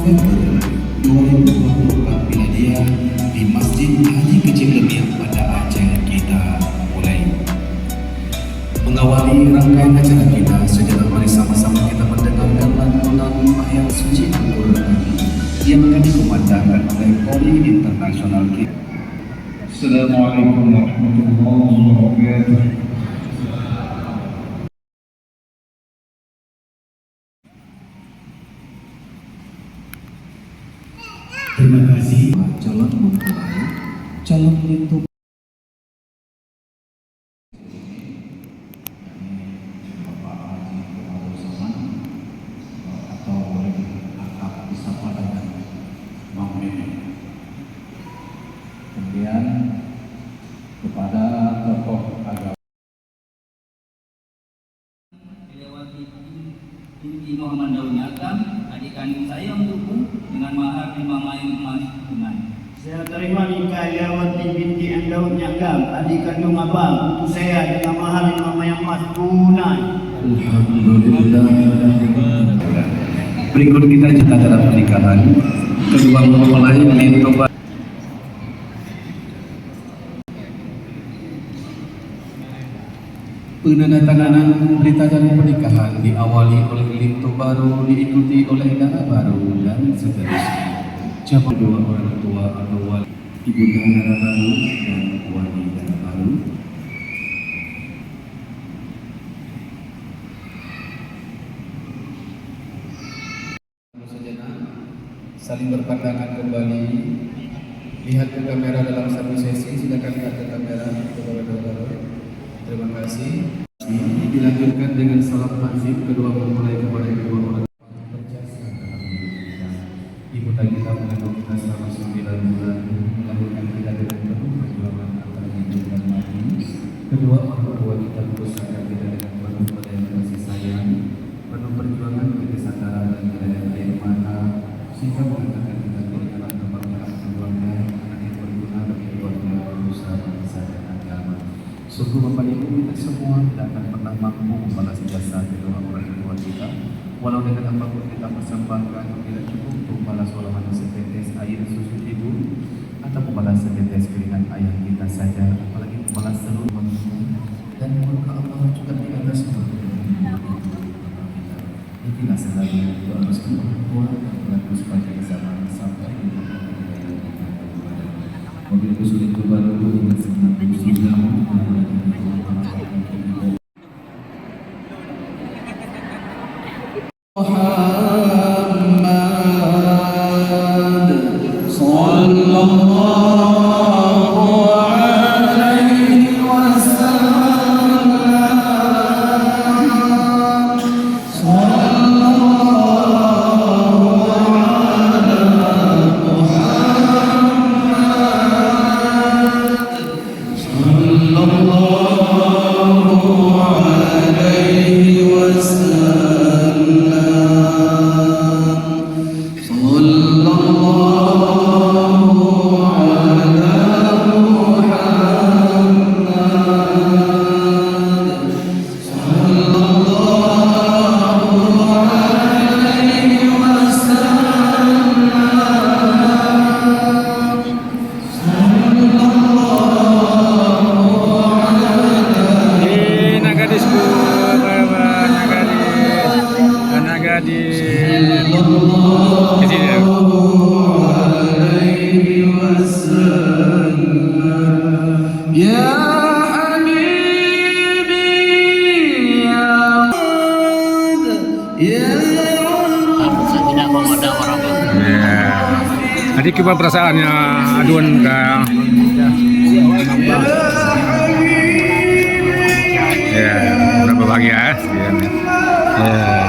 November 2024 Miladiah di Masjid Haji Kecil Lemiak pada Aceh kita mulai. Mengawali rangkaian acara kita, sejenak mari sama-sama kita mendengarkan lantunan ayat suci Al-Quran yang akan dikumandangkan oleh Poli Internasional kita. Assalamualaikum warahmatullahi wabarakatuh. Terima kasih calon mempelai, calon menentu Bapak Haji Kepada Zaman atau akak disapa dengan Bang Meme. Kemudian kepada tokoh agama Binti Muhammad Daun Yakam, adik kandung saya untukku dengan mahar 5 main emas tunai. Saya terima nikah Yawati binti Daun Yakam, adik kandung abang, untuk saya dengan mahar 5 main emas tunai. Alhamdulillah. Berikut kita cerita dalam pernikahan kedua mempelai mencoba penandatanganan berita acara pernikahan diawali oleh linto baru, diikuti oleh dara baru dan seterusnya. Siapa dua orang tua atau wali ibunda dara baru dan wali dara baru. Sejenak saling berpandangan kembali. Lihat ke kamera dalam satu sesi. Silakan lihat ke kamera. Terima kasih. Dilanjutkan dengan salam takzim kedua mempelai kepada kedua orang berjasa dalam hidup kita. Ibu kita mengandung kita selama 9 bulan, melahirkan kita dengan penuh perjuangan antara hidup dan mati. Kedua orang tua kita membesarkan kita dengan penuh pedayan kasih sayang, penuh perjuangan, kesabaran dan kedayan air mata, sehingga mengatakan kita menjadi anak kebanggaan keluarga, anak yang berguna bagi keluarga, bangsa, bangsa dan agama. Sungguh Bapak Ibu, kita semua tidak akan pernah mampu membalas jasa kedua orang tua kita. Walau dengan apapun kita persembahkan, tidak cukup untuk membalas walau hanya setetes air susu ibu atau membalas setetes keringat ayah kita saja, apalagi membalas seluruh manusia. Dan murka Allah juga di atas kita. Itulah selalu doa restu orang tua dan berlaku sepanjang zaman sampai mobil sulit baru dengan senang sudah Jadi coba perasaannya aduan kah? Ya, berapa bahagia ya.